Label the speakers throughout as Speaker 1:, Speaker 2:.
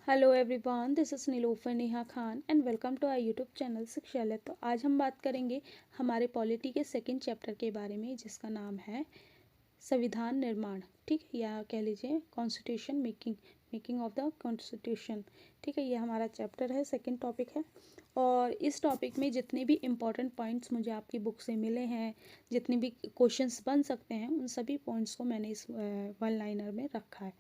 Speaker 1: Hello everyone, this is Nilofar Neha Khan and welcome to our YouTube channel Shikshalaya. तो आज हम बात करेंगे हमारे पॉलिटी के सेकंड चैप्टर के बारे में, जिसका नाम है संविधान निर्माण। ठीक है, या कह लीजिए constitution making of the constitution. ठीक है, ये हमारा चैप्टर है, सेकंड टॉपिक है। और इस टॉपिक में जितने भी इम्पॉर्टेंट पॉइंट्स मुझे आपकी बुक से मिले हैं, जितने भी क्वेश्चंस बन सकते हैं, उन सभी पॉइंट्स को मैंने इस वन लाइनर में रखा है।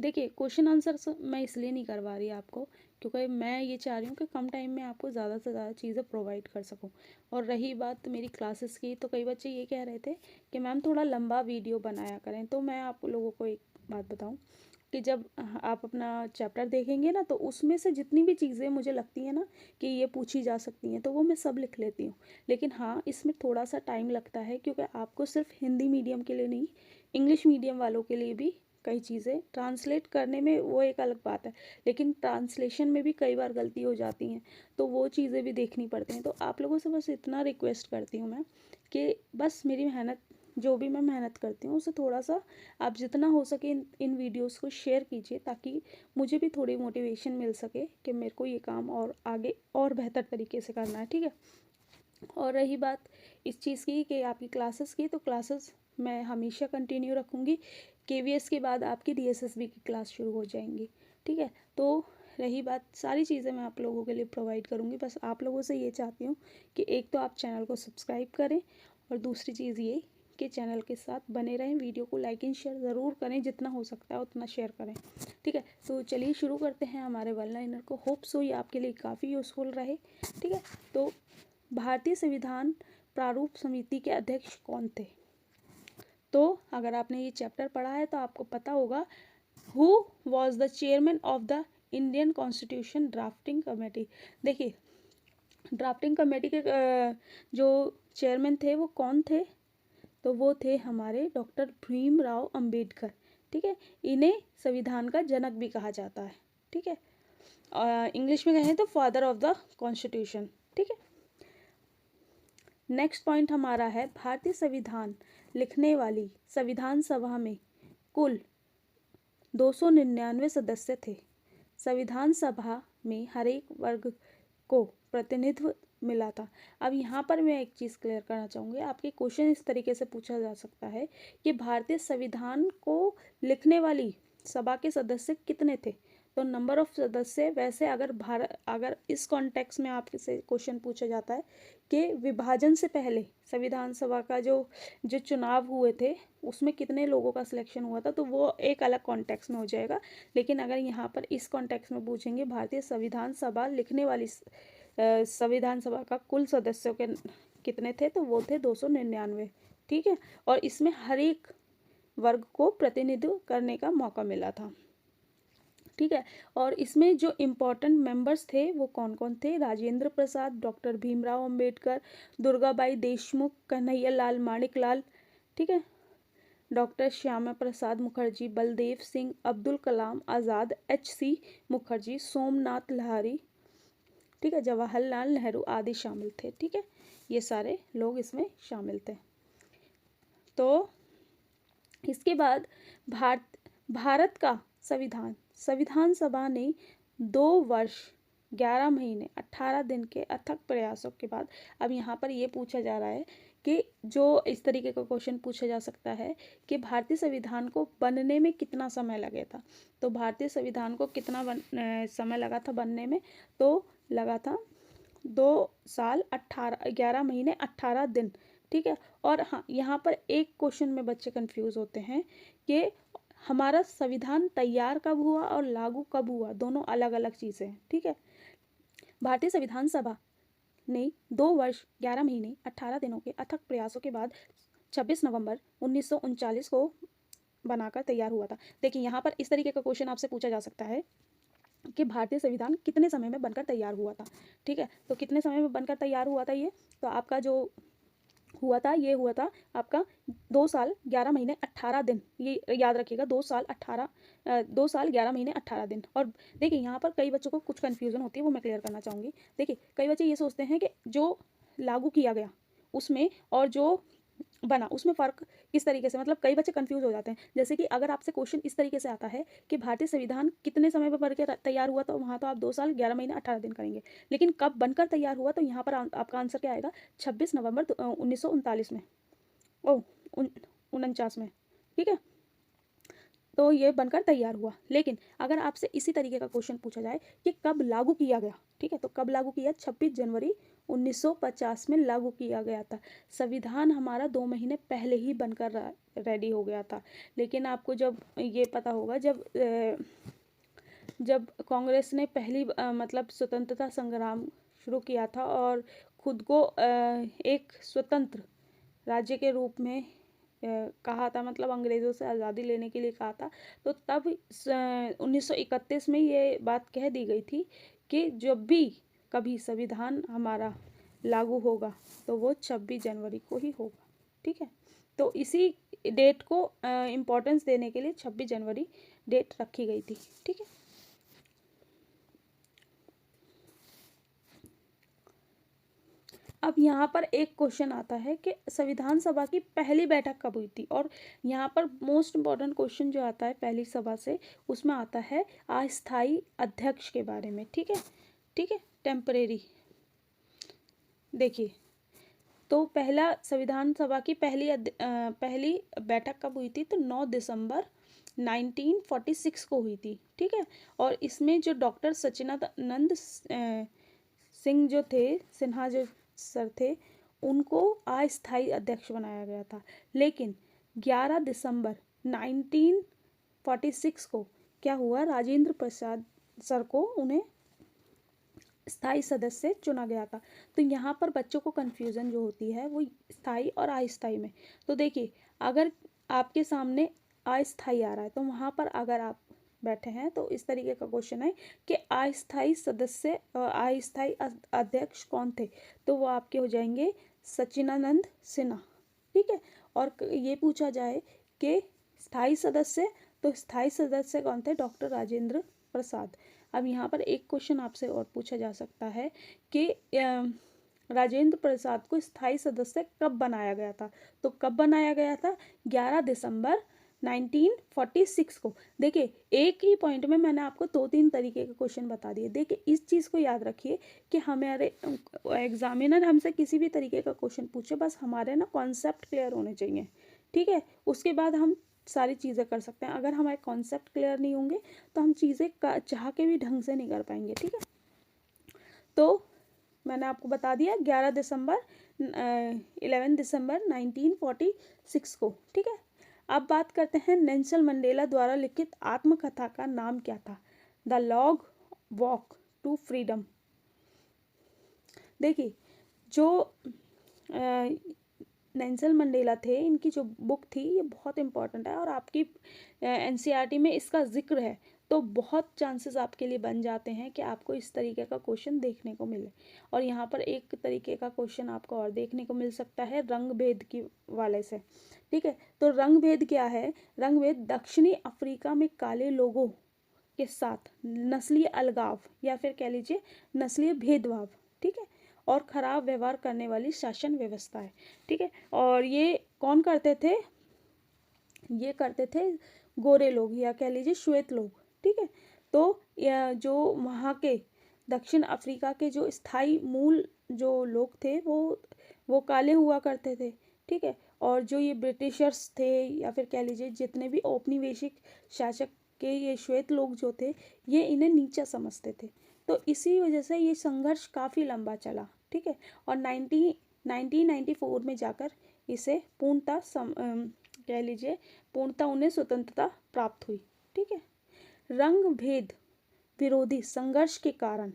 Speaker 1: देखिए, क्वेश्चन आंसर मैं इसलिए नहीं करवा रही आपको, क्योंकि मैं ये चाह रही हूँ कि कम टाइम में आपको ज़्यादा से ज़्यादा चीज़ें प्रोवाइड कर सकूँ। और रही बात मेरी क्लासेस की, तो कई बच्चे ये कह रहे थे कि मैम थोड़ा लंबा वीडियो बनाया करें। तो मैं आप लोगों को एक बात बताऊँ कि जब आप अपना चैप्टर देखेंगे ना, तो उसमें से जितनी भी चीज़ें मुझे लगती हैं ना कि ये पूछी जा सकती हैं, तो वो मैं सब लिख लेती हूँ। लेकिन हाँ, इसमें थोड़ा सा टाइम लगता है, क्योंकि आपको सिर्फ हिंदी मीडियम के लिए नहीं, इंग्लिश मीडियम वालों के लिए भी कई चीज़ें ट्रांसलेट करने में वो एक अलग बात है, लेकिन ट्रांसलेशन में भी कई बार गलती हो जाती हैं, तो वो चीज़ें भी देखनी पड़ती हैं। तो आप लोगों से बस इतना रिक्वेस्ट करती हूँ मैं कि बस मेरी मेहनत, जो भी मैं मेहनत करती हूँ, उसे थोड़ा सा आप जितना हो सके इन वीडियोस को शेयर कीजिए, ताकि मुझे भी थोड़ी मोटिवेशन मिल सके कि मेरे को ये काम और आगे और बेहतर तरीके से करना है। ठीक है। और रही बात इस चीज़ की कि आपकी क्लासेस की, तो क्लासेस मैं हमेशा कंटिन्यू रखूँगी। केवीएस के बाद आपकी डीएसएसबी की क्लास शुरू हो जाएंगी। ठीक है। तो रही बात, सारी चीज़ें मैं आप लोगों के लिए प्रोवाइड करूँगी। बस आप लोगों से ये चाहती हूँ कि एक तो आप चैनल को सब्सक्राइब करें, और दूसरी चीज़ ये कि चैनल के साथ बने रहें। वीडियो को लाइक एंड शेयर ज़रूर करें, जितना हो सकता है उतना शेयर करें। ठीक है। तो चलिए शुरू करते हैं हमारे वन लाइनर को। होप सो ये आपके लिए काफ़ी यूज़फुल रहे। ठीक है। तो भारतीय संविधान प्रारूप समिति के अध्यक्ष कौन थे? तो अगर आपने ये चैप्टर पढ़ा है तो आपको पता होगा, who was the chairman of the Indian constitution drafting committee. देखिए, ड्राफ्टिंग कमेटी के जो चेयरमैन थे वो कौन थे? तो वो थे हमारे डॉक्टर भीमराव अंबेडकर। ठीक है। इन्हें संविधान का जनक भी कहा जाता है। ठीक है। इंग्लिश में कहें तो फादर ऑफ द कॉन्स्टिट्यूशन। ठीक है। नेक्स्ट पॉइंट हमारा है, भारतीय संविधान लिखने वाली संविधान सभा में कुल 299 सदस्य थे। संविधान सभा में हर एक वर्ग को प्रतिनिधित्व मिला था। अब यहाँ पर मैं एक चीज़ क्लियर करना चाहूँगी। आपके क्वेश्चन इस तरीके से पूछा जा सकता है कि भारतीय संविधान को लिखने वाली सभा के सदस्य कितने थे? तो नंबर ऑफ सदस्य, वैसे अगर इस कॉन्टेक्स्ट में आपसे क्वेश्चन पूछा जाता है कि विभाजन से पहले संविधान सभा का जो चुनाव हुए थे, उसमें कितने लोगों का सिलेक्शन हुआ था, तो वो एक अलग कॉन्टेक्स्ट में हो जाएगा। लेकिन अगर यहाँ पर इस कॉन्टेक्स्ट में पूछेंगे भारतीय संविधान सभा लिखने वाली संविधान सभा का कुल सदस्यों के कितने थे, तो वो थे 299। ठीक है। और इसमें हर एक वर्ग को प्रतिनिधित्व करने का मौका मिला था। ठीक है। और इसमें जो इम्पोर्टेंट मेंबर्स थे वो कौन कौन थे? राजेंद्र प्रसाद, डॉक्टर भीमराव अंबेडकर, दुर्गाबाई देशमुख, कन्हैया लाल माणिक लाल, ठीक है, डॉक्टर श्यामा प्रसाद मुखर्जी, बलदेव सिंह, अब्दुल कलाम आज़ाद, एच.सी. मुखर्जी, सोमनाथ लाहिरी, ठीक है, जवाहरलाल नेहरू आदि शामिल थे। ठीक है। ये सारे लोग इसमें शामिल थे। तो इसके बाद भारत का संविधान सभा ने 2 वर्ष 11 महीने 18 दिन के अथक प्रयासों के बाद, अब यहाँ पर ये पूछा जा रहा है कि जो इस तरीके का क्वेश्चन पूछा जा सकता है कि भारतीय संविधान को बनने में कितना समय लगे था। तो भारतीय संविधान को कितना समय लगा था बनने में? तो लगा था 2 साल 11 महीने 18 दिन। ठीक है। और हाँ, यहाँ पर एक क्वेश्चन में बच्चे कंफ्यूज होते हैं कि हमारा संविधान तैयार कब हुआ और लागू कब हुआ, दोनों अलग अलग चीज़ें हैं। ठीक है। भारतीय संविधान सभा ने 2 वर्ष 11 महीने 18 दिनों के अथक प्रयासों के बाद 26 नवंबर 1939 को बनाकर तैयार हुआ था। देखिए, यहाँ पर इस तरीके का क्वेश्चन आपसे पूछा जा सकता है कि भारतीय संविधान कितने समय में बनकर तैयार हुआ था। ठीक है। तो कितने समय में बनकर तैयार हुआ था ये? तो आपका जो हुआ था, ये हुआ था आपका 2 साल 11 महीने 18 दिन। ये याद रखिएगा, 2 साल 11 महीने 18 दिन। और देखिए, यहाँ पर कई बच्चों को कुछ कन्फ्यूज़न होती है, वो मैं क्लियर करना चाहूँगी। देखिए, कई बच्चे ये सोचते हैं कि जो लागू किया गया उसमें और जो बना, उसमें फ़र्क किस तरीके से, मतलब कई बच्चे कंफ्यूज हो जाते हैं। जैसे कि अगर आपसे क्वेश्चन इस तरीके से आता है कि भारतीय संविधान कितने समय में बन के तैयार हुआ, तो वहाँ तो आप 2 साल 11 महीने 18 दिन करेंगे। लेकिन कब बनकर तैयार हुआ, तो यहाँ पर आपका आंसर क्या आएगा, 26 नवंबर 1939 में, ओह 49 में, ठीक है। तो ये बनकर तैयार हुआ। लेकिन अगर आपसे इसी तरीके का क्वेश्चन पूछा जाए कि कब लागू किया गया, ठीक है, तो कब लागू किया, 26 जनवरी 1950 में लागू किया गया था। संविधान हमारा 2 महीने पहले ही बनकर रेडी हो गया था। लेकिन आपको जब ये पता होगा, जब कांग्रेस ने पहली मतलब स्वतंत्रता संग्राम शुरू किया था और खुद को एक स्वतंत्र राज्य के रूप में कहा था, मतलब अंग्रेज़ों से आज़ादी लेने के लिए कहा था, तो तब 1931 में ये बात कह दी गई थी कि जब भी कभी संविधान हमारा लागू होगा तो वो 26 जनवरी को ही होगा, ठीक है। तो इसी डेट को इम्पोर्टेंस देने के लिए 26 जनवरी डेट रखी गई थी, ठीक है। अब यहाँ पर एक क्वेश्चन आता है कि संविधान सभा की पहली बैठक कब हुई थी, और यहाँ पर मोस्ट इम्पॉर्टेंट क्वेश्चन जो आता है पहली सभा से, उसमें आता है अस्थायी अध्यक्ष के बारे में, ठीक है, ठीक है, टेम्परेरी। देखिए, तो पहला संविधान सभा की पहली बैठक कब हुई थी, तो 9 दिसंबर 1946 को हुई थी, ठीक है। और इसमें जो डॉक्टर सच्चिदानंद सिंह जो थे, सिन्हा जो सर थे, उनको अस्थायी अध्यक्ष बनाया गया था। लेकिन 11 दिसंबर 1946 को क्या हुआ, राजेंद्र प्रसाद सर को उन्हें स्थायी सदस्य चुना गया था। तो यहाँ पर बच्चों को कन्फ्यूज़न जो होती है वो स्थायी और अस्थायी में। तो देखिए, अगर आपके सामने अस्थायी आ रहा है तो वहाँ पर अगर आप बैठे हैं तो इस तरीके का क्वेश्चन है कि अस्थायी सदस्य अस्थायी अध्यक्ष कौन थे, तो वो आपके हो जाएंगे सच्चिदानंद सिन्हा, ठीक है। और ये पूछा जाए कि स्थायी सदस्य, तो स्थायी सदस्य कौन थे, डॉक्टर राजेंद्र प्रसाद। अब यहाँ पर एक क्वेश्चन आपसे और पूछा जा सकता है कि राजेंद्र प्रसाद को स्थायी सदस्य कब बनाया गया था, तो कब बनाया गया था, 11 दिसंबर 1946 को। देखिए, एक ही पॉइंट में मैंने आपको 2-3 तरीके के क्वेश्चन बता दिए। देखिए, इस चीज़ को याद रखिए कि हमारे एग्जामिनर हमसे किसी भी तरीके का क्वेश्चन पूछे, बस हमारे ना कॉन्सेप्ट क्लियर होने चाहिए, ठीक है। उसके बाद हम सारी चीज़ें कर सकते हैं। अगर हमारे कॉन्सेप्ट क्लियर नहीं होंगे तो हम चीज़ें चाह के भी ढंग से नहीं कर पाएंगे, ठीक है। तो मैंने आपको बता दिया 11 दिसंबर 1946 को, ठीक है। अब बात करते हैं नेल्सन मंडेला द्वारा लिखित आत्मकथा का नाम क्या था, the long walk to freedom. देखिए, जो नेल्सन मंडेला थे, इनकी जो बुक थी ये बहुत इंपॉर्टेंट है और आपकी एनसीईआरटी में इसका जिक्र है, तो बहुत चांसेस आपके लिए बन जाते हैं कि आपको इस तरीके का क्वेश्चन देखने को मिले। और यहाँ पर एक तरीके का क्वेश्चन आपको और देखने को मिल सकता है रंग भेद की वाले से, ठीक है। तो रंग भेद क्या है, रंग भेद दक्षिणी अफ्रीका में काले लोगों के साथ नस्लीय अलगाव या फिर कह लीजिए नस्लीय भेदभाव, ठीक है, और खराब व्यवहार करने वाली शासन व्यवस्था है, ठीक है। और ये कौन करते थे, ये करते थे गोरे लोग या कह लीजिए श्वेत लोग, ठीक है। तो जो वहाँ के दक्षिण अफ्रीका के जो स्थायी मूल जो लोग थे वो काले हुआ करते थे, ठीक है। और जो ये ब्रिटिशर्स थे या फिर कह लीजिए जितने भी औपनिवेशिक शासक के ये श्वेत लोग जो थे, ये इन्हें नीचा समझते थे। तो इसी वजह से ये संघर्ष काफ़ी लंबा चला, ठीक है। और 1994 में जाकर इसे पूर्णतः कह लीजिए पूर्णतः उन्हें स्वतंत्रता प्राप्त हुई, ठीक है। रंग भेद विरोधी संघर्ष के कारण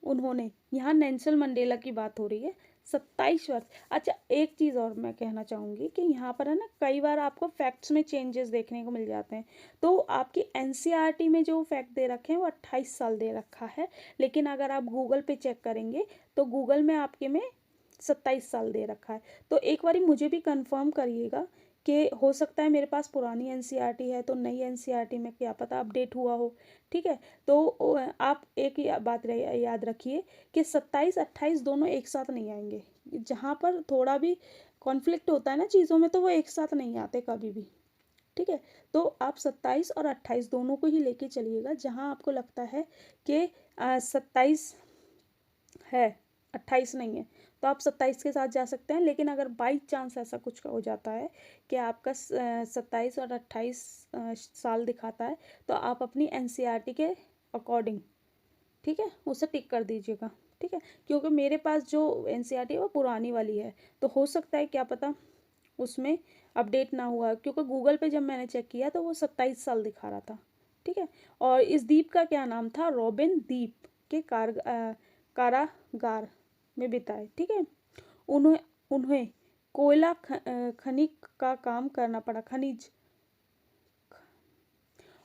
Speaker 1: उन्होंने, यहाँ नेल्सन मंडेला की बात हो रही है, 27 वर्ष। अच्छा, एक चीज़ और मैं कहना चाहूँगी कि यहाँ पर है ना, कई बार आपको फैक्ट्स में चेंजेस देखने को मिल जाते हैं। तो आपकी एनसीईआरटी में जो फैक्ट दे रखे हैं वो 28 साल दे रखा है, लेकिन अगर आप गूगल पे चेक करेंगे तो गूगल में आपके में 27 साल दे रखा है। तो एक बार मुझे भी कंफर्म करिएगा कि हो सकता है मेरे पास पुरानी एनसीईआरटी है तो नई एनसीईआरटी में क्या पता अपडेट हुआ हो, ठीक है। तो आप एक बात याद रखिए कि 27-28 दोनों एक साथ नहीं आएंगे। जहाँ पर थोड़ा भी कॉन्फ्लिक्ट होता है ना चीज़ों में, तो वो एक साथ नहीं आते कभी भी, ठीक है। तो आप 27 और 28 दोनों को ही लेके चलिएगा। जहाँ आपको लगता है कि 27 है, 28 नहीं है, तो आप 27 के साथ जा सकते हैं। लेकिन अगर बाई चांस ऐसा कुछ हो जाता है कि आपका 27 और 28 साल दिखाता है, तो आप अपनी एनसीईआरटी के अकॉर्डिंग, ठीक है, उसे टिक कर दीजिएगा, ठीक है। क्योंकि मेरे पास जो एनसीईआरटी है वो पुरानी वाली है, तो हो सकता है क्या पता उसमें अपडेट ना हुआ, क्योंकि गूगल पे जब मैंने चेक किया तो वो 27 साल दिखा रहा था, ठीक है। और इस द्वीप का क्या नाम था, रॉबिन द्वीप के कारागार में बिताए, ठीक है। उन्हें उन्हें कोयला खनिक का काम करना पड़ा, खनिज।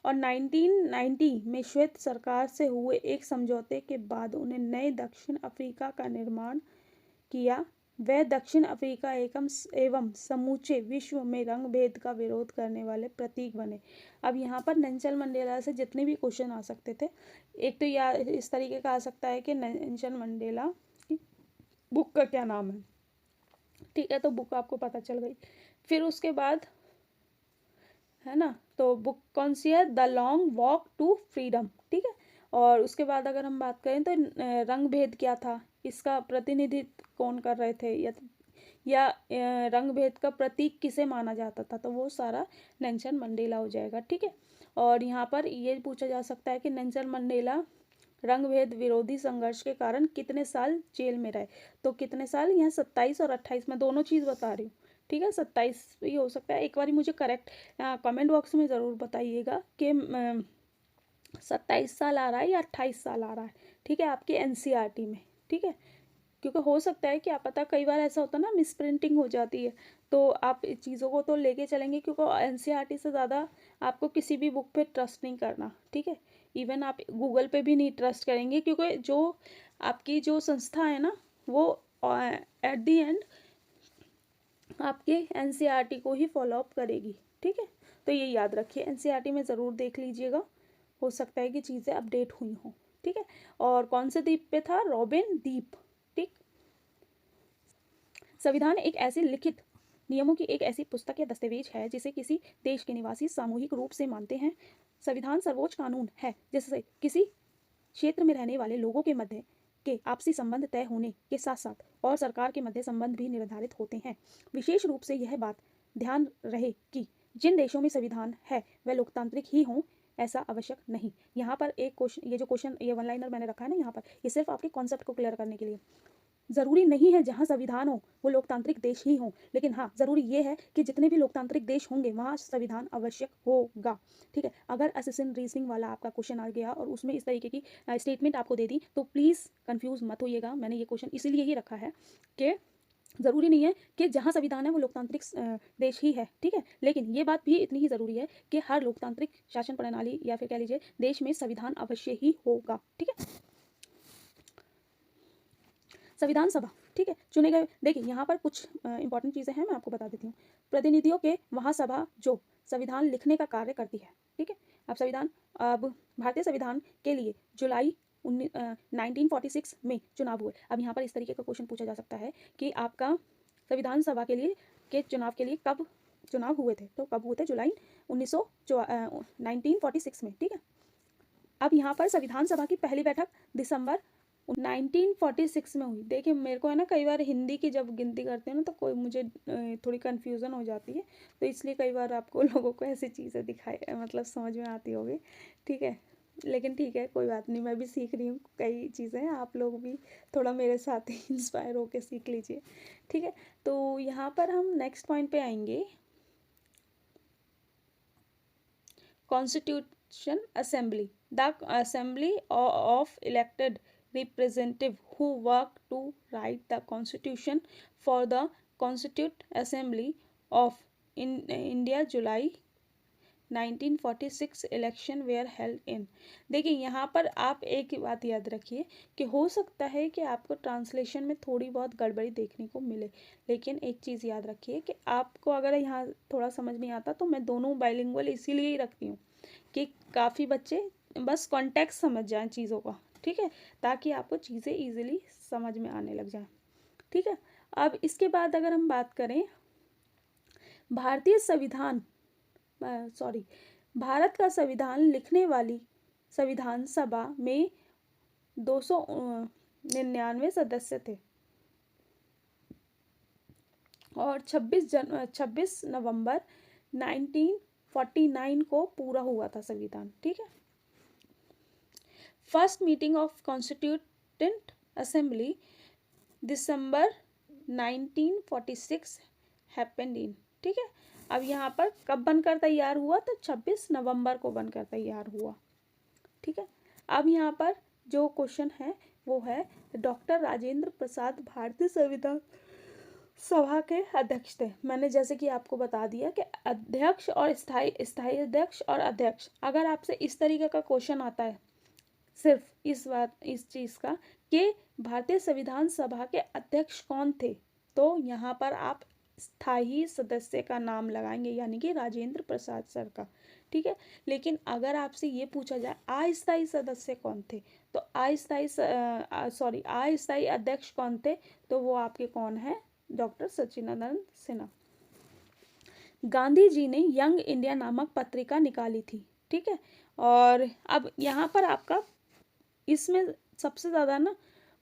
Speaker 1: और 1990 में श्वेत सरकार से हुए एक समझौते के बाद उन्हें नए दक्षिण अफ्रीका का निर्माण किया। वह दक्षिण अफ्रीका एवं समूचे विश्व में रंग भेद का विरोध करने वाले प्रतीक बने। अब यहाँ पर नेल्सन मंडेला से जितने भी क्वेश्चन आ सकते थे, एक तो या इस तरीके का आ सकता है कि नेल्सन मंडेला की बुक का क्या नाम है, ठीक है, तो बुक आपको पता चल गई। फिर उसके बाद है ना, तो बुक कौन सी है, the long walk to freedom, ठीक है। और उसके बाद अगर हम बात करें तो रंग भेद क्या था, इसका प्रतिनिधित्व कौन कर रहे थे, या रंग भेद का प्रतीक किसे माना जाता था, तो वो सारा नेल्सन मंडेला हो जाएगा, ठीक है। और यहाँ पर ये पूछा जा सकता है कि नेल्सन मंडेला रंग भेद विरोधी संघर्ष के कारण कितने साल जेल में रहे, तो कितने साल, यहाँ 27 और 28 में दोनों चीज़ बता रही हूँ, ठीक है। 27 भी हो सकता है, एक बार मुझे करेक्ट कमेंट बॉक्स में ज़रूर बताइएगा कि 27 साल आ रहा है या 28 साल आ रहा है, ठीक है, आपके एनसीईआरटी में, ठीक है। क्योंकि हो सकता है कि आप पता, कई बार ऐसा होता है ना, मिस प्रिंटिंग हो जाती है, तो आप इस चीज़ों को तो लेके चलेंगे, क्योंकि एनसीईआरटी से ज़्यादा आपको किसी भी बुक पे ट्रस्ट नहीं करना, ठीक है। इवन आप गूगल पे भी नहीं ट्रस्ट करेंगे, क्योंकि जो आपकी जो संस्था है ना, वो एट दी एंड आपके एनसीईआरटी को ही फॉलो अप करेगी, ठीक है। तो ये याद रखिए, एनसीईआरटी में ज़रूर देख लीजिएगा, हो सकता है कि चीज़ें अपडेट हुई हों, ठीक है। और कौन से द्वीप पे था, रॉबिन द्वीप, ठीक। संविधान एक ऐसे लिखित नियमों की एक ऐसी पुस्तक या दस्तावेज है जिसे किसी देश के निवासी सामूहिक रूप से मानते हैं। संविधान सर्वोच्च कानून है जिससे किसी क्षेत्र में रहने वाले लोगों के मध्य के आपसी संबंध तय होने के साथ साथ और सरकार के मध्य संबंध भी निर्धारित होते हैं। विशेष रूप से यह बात ध्यान रहे कि जिन देशों में संविधान है वह लोकतांत्रिक ही हों, ऐसा आवश्यक नहीं। यहाँ पर एक क्वेश्चन, ये जो क्वेश्चन, ये वन लाइनर मैंने रखा है ना यहाँ पर, ये सिर्फ आपके कॉन्सेप्ट को क्लियर करने के लिए। ज़रूरी नहीं है जहाँ संविधान हो वो लोकतांत्रिक देश ही हों, लेकिन हाँ, ज़रूरी ये है कि जितने भी लोकतांत्रिक देश होंगे वहाँ संविधान आवश्यक होगा, ठीक है। अगर असिस्टेंट रीजनिंग वाला आपका क्वेश्चन आ गया और उसमें इस तरीके की स्टेटमेंट आपको दे दी, तो प्लीज़ कंफ्यूज मत होइएगा। मैंने ये क्वेश्चन इसीलिए ही रखा है कि ज़रूरी नहीं है कि जहाँ संविधान है वो लोकतांत्रिक देश ही है, ठीक है। लेकिन ये बात भी इतनी ही ज़रूरी है कि हर लोकतांत्रिक शासन प्रणाली या फिर कह लीजिए देश में संविधान अवश्य ही होगा, ठीक है। संविधान सभा, ठीक है, चुने गए, देखिए यहाँ पर कुछ इंपॉर्टेंट चीज़ें हैं, मैं आपको बता देती हूँ। प्रतिनिधियों के महासभा जो संविधान लिखने का कार्य करती है, ठीक है। अब भारतीय संविधान के लिए जुलाई 1946 में चुनाव हुए। अब यहाँ पर इस तरीके का क्वेश्चन पूछा जा सकता है कि आपका संविधान सभा के लिए के चुनाव के लिए कब चुनाव हुए थे, तो कब हुए थे, जुलाई 1946 में, ठीक है। अब यहाँ पर संविधान सभा की पहली बैठक दिसंबर 1946 में हुई। देखिए मेरे को है ना, कई बार हिंदी की जब गिनती करते हैं ना, तो कोई मुझे थोड़ी कन्फ्यूज़न हो जाती है, तो इसलिए कई बार आपको लोगों को ऐसी चीज़ें दिखाई, मतलब समझ में आती होगी, ठीक है। लेकिन ठीक है, कोई बात नहीं, मैं भी सीख रही हूँ कई चीज़ें, आप लोग भी थोड़ा मेरे साथ ही इंस्पायर होकर सीख लीजिए, ठीक है। तो यहाँ पर हम नेक्स्ट पॉइंट पे आएंगे, constitution assembly, the assembly of elected representative who work to write the constitution for the constituent assembly of India July 1946 election were held in। देखिए यहाँ पर आप एक बात याद रखिए कि हो सकता है कि आपको ट्रांसलेशन में थोड़ी बहुत गड़बड़ी देखने को मिले, लेकिन एक चीज़ याद रखिए कि आपको अगर यहाँ थोड़ा समझ नहीं आता, तो मैं दोनों बाइलिंगुअल इसीलिए ही रखती हूँ कि काफ़ी बच्चे बस कॉन्टेक्स्ट समझ जाएं चीज़ों का, ठीक है, ताकि आपको चीज़ें ईजिली समझ में आने लग जाएं, ठीक है। अब इसके बाद अगर हम बात करें भारतीय संविधान भारत का संविधान लिखने वाली संविधान सभा में 299 सदस्य थे और 26 नवंबर 1949 को पूरा हुआ था संविधान। ठीक है। First meeting of constituent assembly December 1946 happened in. ठीक है। अब यहाँ पर कब बनकर तैयार हुआ? तो 26 नवंबर को बनकर तैयार हुआ। ठीक है। अब यहाँ पर जो क्वेश्चन है वो है डॉक्टर राजेंद्र प्रसाद भारतीय संविधान सभा के अध्यक्ष थे। मैंने जैसे कि आपको बता दिया कि अध्यक्ष और स्थायी अध्यक्ष और अध्यक्ष, अगर आपसे इस तरीके का क्वेश्चन आता है सिर्फ इस चीज़ का कि भारतीय संविधान सभा के अध्यक्ष कौन थे, तो यहाँ पर आप स्थायी सदस्य का नाम लगाएंगे, यानी कि राजेंद्र प्रसाद सर का। ठीक है। लेकिन अगर आपसे ये पूछा जाए अस्थायी सदस्य कौन थे, तो अस्थायी अध्यक्ष कौन थे, तो वो आपके कौन है? डॉक्टर सच्चिदानंद सिन्हा। गांधी जी ने यंग इंडिया नामक पत्रिका निकाली थी। ठीक है। और अब यहाँ पर आपका इसमें सबसे ज़्यादा ना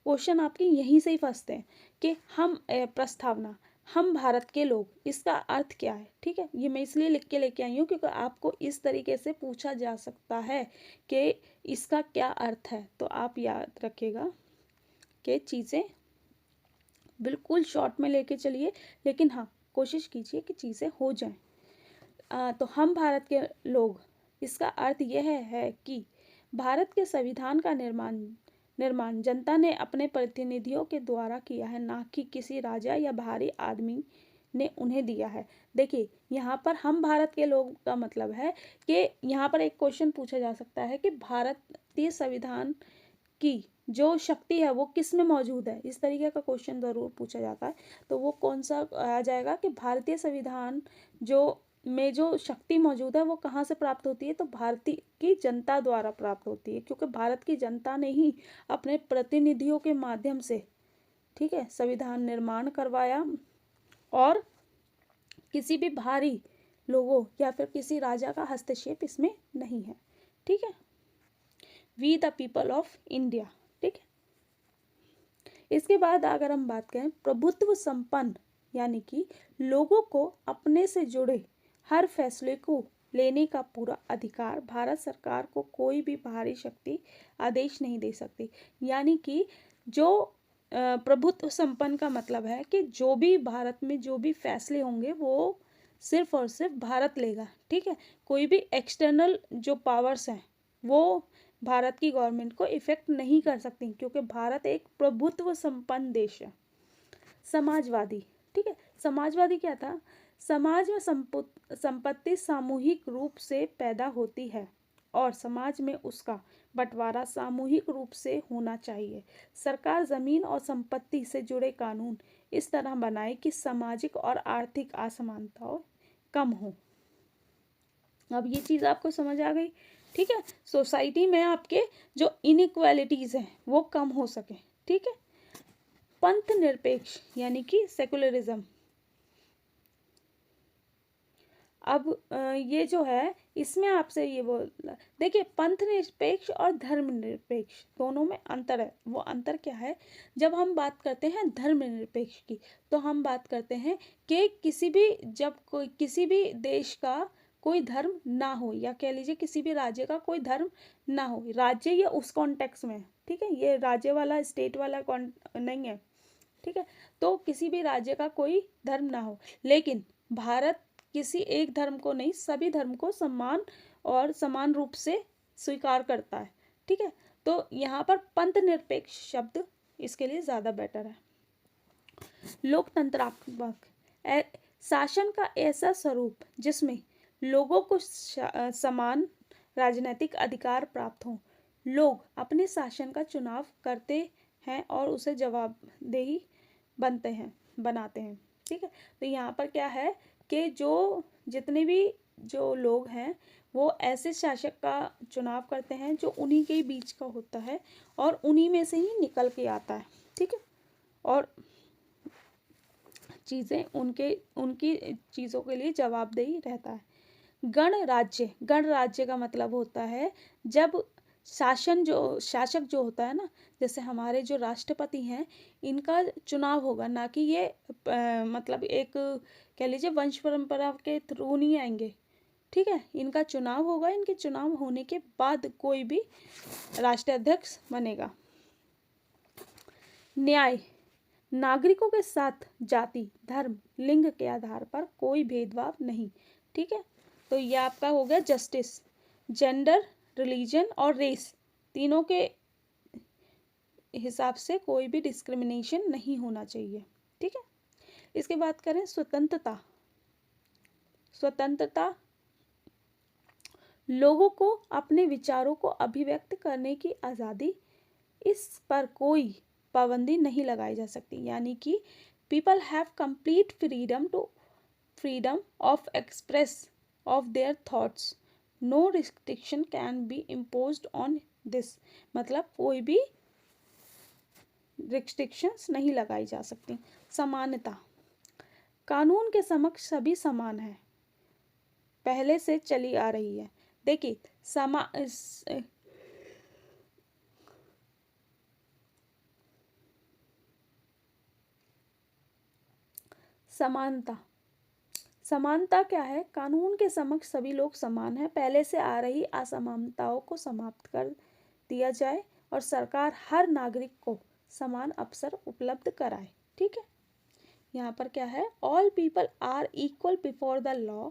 Speaker 1: क्वेश्चन आपके यहीं से ही फंसते हैं कि हम प्रस्तावना, हम भारत के लोग, इसका अर्थ क्या है। ठीक है। ये मैं इसलिए लिख के लेके आई हूँ क्योंकि आपको इस तरीके से पूछा जा सकता है कि इसका क्या अर्थ है। तो आप याद रखिएगा कि चीज़ें बिल्कुल शॉर्ट में लेके चलिए, लेकिन हाँ कोशिश कीजिए कि चीज़ें हो जाएं। तो हम भारत के लोग, इसका अर्थ यह है कि भारत के संविधान का निर्माण जनता ने अपने प्रतिनिधियों के द्वारा किया है, ना कि किसी राजा या बाहरी आदमी ने उन्हें दिया है। देखिए यहाँ पर हम भारत के लोग का मतलब है कि यहाँ पर एक क्वेश्चन पूछा जा सकता है कि भारतीय संविधान की जो शक्ति है वो किस में मौजूद है, इस तरीके का क्वेश्चन ज़रूर पूछा जाता है। तो वो कौन सा आ जाएगा कि भारतीय संविधान में जो शक्ति मौजूद है वो कहाँ से प्राप्त होती है, तो भारतीय की जनता द्वारा प्राप्त होती है, क्योंकि भारत की जनता ने ही अपने प्रतिनिधियों के माध्यम से, ठीक है, संविधान निर्माण करवाया और किसी भी बाहरी लोगों या फिर किसी राजा का हस्तक्षेप इसमें नहीं है। ठीक है। We the people of India. ठीक है। इसके बाद अगर हम बात करें प्रभुत्व संपन्न, यानी कि लोगों को अपने से जुड़े हर फैसले को लेने का पूरा अधिकार भारत सरकार को कोई भी बाहरी शक्ति आदेश नहीं दे सकती। यानी कि जो प्रभुत्व संपन्न का मतलब है कि जो भी भारत में जो भी फैसले होंगे वो सिर्फ और सिर्फ भारत लेगा। ठीक है। कोई भी एक्सटर्नल जो पावर्स हैं वो भारत की गवर्नमेंट को इफेक्ट नहीं कर सकती, क्योंकि भारत एक प्रभुत्व संपन्न देश है। समाजवादी। ठीक है। समाजवादी क्या था? समाज में संपत्ति सामूहिक रूप से पैदा होती है और समाज में उसका बंटवारा सामूहिक रूप से होना चाहिए। सरकार जमीन और संपत्ति से जुड़े कानून इस तरह बनाए कि सामाजिक और आर्थिक असमानताएं कम हो। अब ये चीज़ आपको समझ आ गई। ठीक है। सोसाइटी में आपके जो इनइक्वालिटीज़ हैं वो कम हो सके। ठीक है। पंथ निरपेक्ष यानी कि सेकुलरिज्म। अब ये जो है इसमें आपसे ये देखिए पंथ निरपेक्ष और धर्म निरपेक्ष दोनों में अंतर है। वो अंतर क्या है? जब हम बात करते हैं धर्म निरपेक्ष की, तो हम बात करते हैं कि किसी भी देश का कोई धर्म ना हो, या कह लीजिए किसी भी राज्य का कोई धर्म ना हो। राज्य या उस कॉन्टेक्स्ट में, ठीक है, ये राज्य वाला स्टेट वाला नहीं है। ठीक है। तो किसी भी राज्य का कोई धर्म ना हो, लेकिन भारत किसी एक धर्म को नहीं, सभी धर्म को समान रूप से स्वीकार करता है। ठीक है। तो यहाँ पर पंथ निरपेक्ष शब्द इसके लिए ज़्यादा बेटर है। लोकतंत्रात्मक शासन का ऐसा स्वरूप जिसमें लोगों को समान राजनीतिक अधिकार प्राप्त हो। लोग अपने शासन का चुनाव करते हैं और उसे जवाबदेही बनाते हैं। ठीक है। तो यहाँ पर क्या है कि जितने भी जो लोग हैं वो ऐसे शासक का चुनाव करते हैं जो उन्हीं के बीच का होता है और उन्हीं में से ही निकल के आता है। ठीक है। और चीज़ें उनकी चीज़ों के लिए जवाबदेही रहता है। गणराज्य का मतलब होता है जब शासक जो होता है ना, जैसे हमारे जो राष्ट्रपति हैं, इनका चुनाव होगा, ना कि ये मतलब एक कह लीजिए वंश परंपरा के थ्रू नहीं आएंगे। ठीक है, इनका चुनाव होगा, इनके चुनाव होने के बाद कोई भी राष्ट्राध्यक्ष बनेगा। न्याय, नागरिकों के साथ जाति, धर्म, लिंग के आधार पर कोई भेदभाव नहीं। ठीक है, तो ये आपका हो गया जस्टिस। जेंडर, रिलीजन और रेस तीनों के हिसाब से कोई भी डिस्क्रिमिनेशन नहीं होना चाहिए। ठीक है, इसके बात करें स्वतंत्रता। स्वतंत्रता लोगों को अपने विचारों को अभिव्यक्त करने की आज़ादी, इस पर कोई पाबंदी नहीं लगाई जा सकती। यानी कि people have complete freedom of express of their thoughts, no restriction can be imposed on this. मतलब कोई भी रिस्ट्रिक्शंस नहीं लगाई जा सकती। समानता, कानून के समक्ष सभी समान हैं, पहले से चली आ रही है। देखिए समानता क्या है? कानून के समक्ष सभी लोग समान हैं, पहले से आ रही असमानताओं को समाप्त कर दिया जाए और सरकार हर नागरिक को समान अवसर उपलब्ध कराए। ठीक है, यहाँ पर क्या है? All people are equal before the law.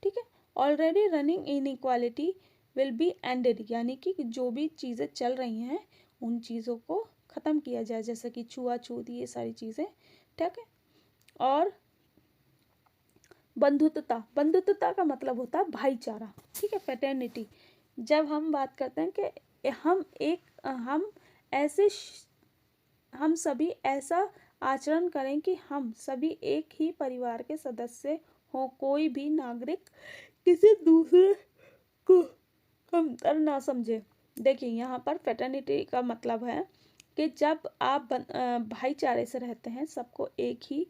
Speaker 1: ठीक है, already running inequality will be ended. यानी कि जो भी चीज़ें चल रही हैं उन चीज़ों को ख़त्म किया जाए, जैसे कि छुआछूत, ये सारी चीज़ें। ठीक है, और बंधुत्वता का मतलब होता है भाईचारा। ठीक है, फ्रेटर्निटी। जब हम बात करते हैं कि हम सभी ऐसा आचरण करें कि हम सभी एक ही परिवार के सदस्य हों, कोई भी नागरिक किसी दूसरे को कमतर ना समझे। देखिए यहाँ पर फ्रेटर्निटी का मतलब है कि जब आप भाईचारे से रहते हैं, सबको एक ही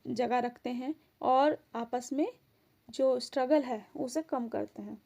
Speaker 1: जगह रखते हैं और आपस में जो स्ट्रगल है उसे कम करते हैं।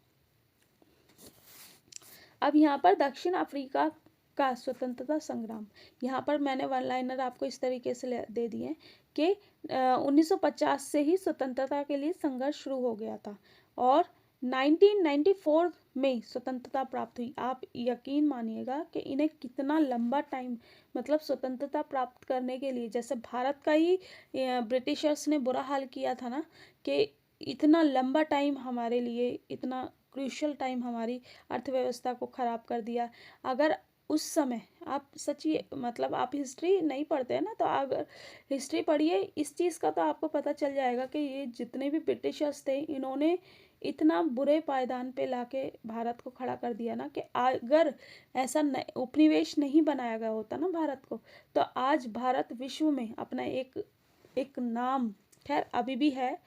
Speaker 1: अब यहाँ पर दक्षिण अफ्रीका का स्वतंत्रता संग्राम, यहाँ पर मैंने वन लाइनर आपको इस तरीके से दे दिए कि 1950 से ही स्वतंत्रता के लिए संघर्ष शुरू हो गया था और 1994 में स्वतंत्रता प्राप्त हुई। आप यकीन मानिएगा कि इन्हें कितना लंबा टाइम, मतलब स्वतंत्रता प्राप्त करने के लिए, जैसे भारत का ही ब्रिटिशर्स ने बुरा हाल किया था ना, कि इतना लंबा टाइम हमारे लिए, इतना क्रूशियल टाइम हमारी अर्थव्यवस्था को ख़राब कर दिया। अगर उस समय आप सच्ची, मतलब आप हिस्ट्री नहीं पढ़ते हैं ना, तो अगर हिस्ट्री पढ़िए इस चीज़ का, तो आपको पता चल जाएगा कि ये जितने भी ब्रिटिशर्स थे, इन्होंने इतना बुरे पायदान पे लाके भारत को खड़ा कर दिया ना, कि अगर ऐसा उपनिवेश नहीं बनाया गया होता ना भारत को, तो आज भारत विश्व में अपना एक नाम, खैर अभी भी है,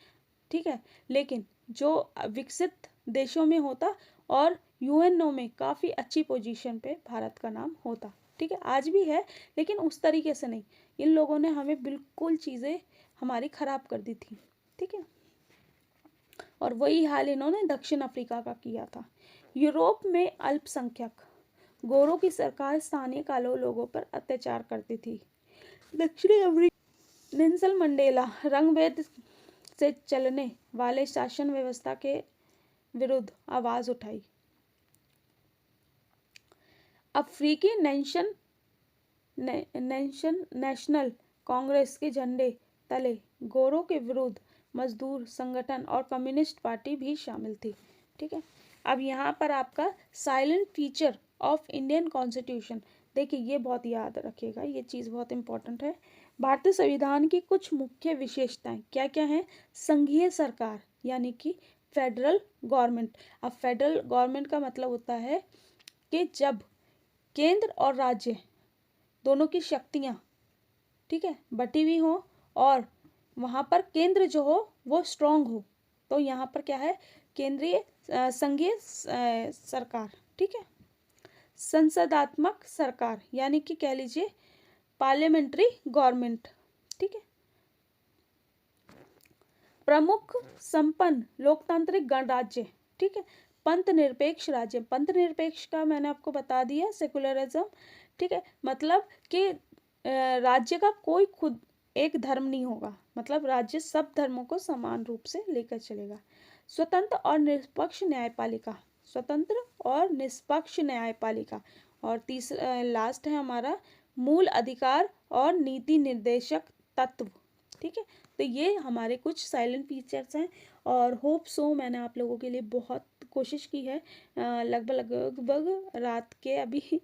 Speaker 1: ठीक है, लेकिन जो विकसित देशों में होता और यूएनओ में काफ़ी अच्छी पोजीशन पे भारत का नाम होता। ठीक है, आज भी है लेकिन उस तरीके से नहीं। इन लोगों ने हमें बिल्कुल चीज़ें हमारी ख़राब कर दी थी। ठीक है, और वही हाल इन्होंने दक्षिण अफ्रीका का किया था। यूरोप में अल्पसंख्यक गोरों की सरकार स्थानीय कालो लोगों पर अत्याचार करती थी। दक्षिणी अफ्रीका नेल्सन मंडेला रंगभेद से चलने वाले शासन व्यवस्था के विरुद्ध आवाज उठाई। अफ्रीकी नेशनल कांग्रेस के झंडे तले गोरों के विरुद्ध मजदूर संगठन और कम्युनिस्ट पार्टी भी शामिल थी। ठीक है, अब यहाँ पर आपका silent feature of Indian constitution, देखिए ये बहुत याद रखिएगा, ये चीज़ बहुत इंपॉर्टेंट है। भारतीय संविधान की कुछ मुख्य विशेषताएं क्या क्या हैं? संघीय सरकार यानी कि फेडरल गवर्नमेंट। अब फेडरल गवर्नमेंट का मतलब होता है कि जब केंद्र और राज्य दोनों की शक्तियाँ, ठीक है, बटी हुई हो और वहाँ पर केंद्र जो हो वो स्ट्रांग हो, तो यहाँ पर क्या है? केंद्रीय संघीय सरकार। ठीक है, संसदात्मक सरकार यानी कि कह लीजिए पार्लियामेंट्री गवर्नमेंट। ठीक है, प्रमुख संपन्न लोकतांत्रिक गणराज्य, ठीक है। पंथ निरपेक्ष राज्य, पंथ निरपेक्ष का मैंने आपको बता दिया, सेकुलरिज्म, ठीक है। मतलब कि राज्य का कोई खुद एक धर्म नहीं होगा, मतलब राज्य सब धर्मों को समान रूप से लेकर चलेगा। स्वतंत्र और निष्पक्ष न्यायपालिका, स्वतंत्र और निष्पक्ष न्यायपालिका। और तीसरा लास्ट है हमारा मूल अधिकार और नीति निर्देशक तत्व, ठीक है। तो ये हमारे कुछ साइलेंट फीचर्स हैं और होप सो मैंने आप लोगों के लिए बहुत कोशिश की है। लगभग रात के अभी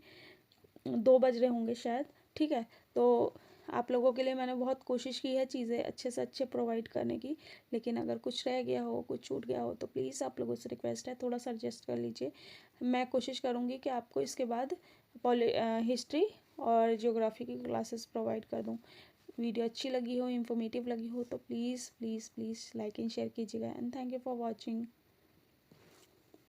Speaker 1: 2 बज रहे होंगे शायद, ठीक है। तो आप लोगों के लिए मैंने बहुत कोशिश की है चीज़ें अच्छे से अच्छे प्रोवाइड करने की, लेकिन अगर कुछ रह गया हो, कुछ छूट गया हो, तो प्लीज़ आप लोगों से रिक्वेस्ट है थोड़ा सा एडजस्ट कर लीजिए। मैं कोशिश करूँगी कि आपको इसके बाद हिस्ट्री और ज्योग्राफी की क्लासेस प्रोवाइड कर दूँ। वीडियो अच्छी लगी हो, इन्फॉर्मेटिव लगी हो, तो please please please like and share कीजिएगा। And thank you for watching.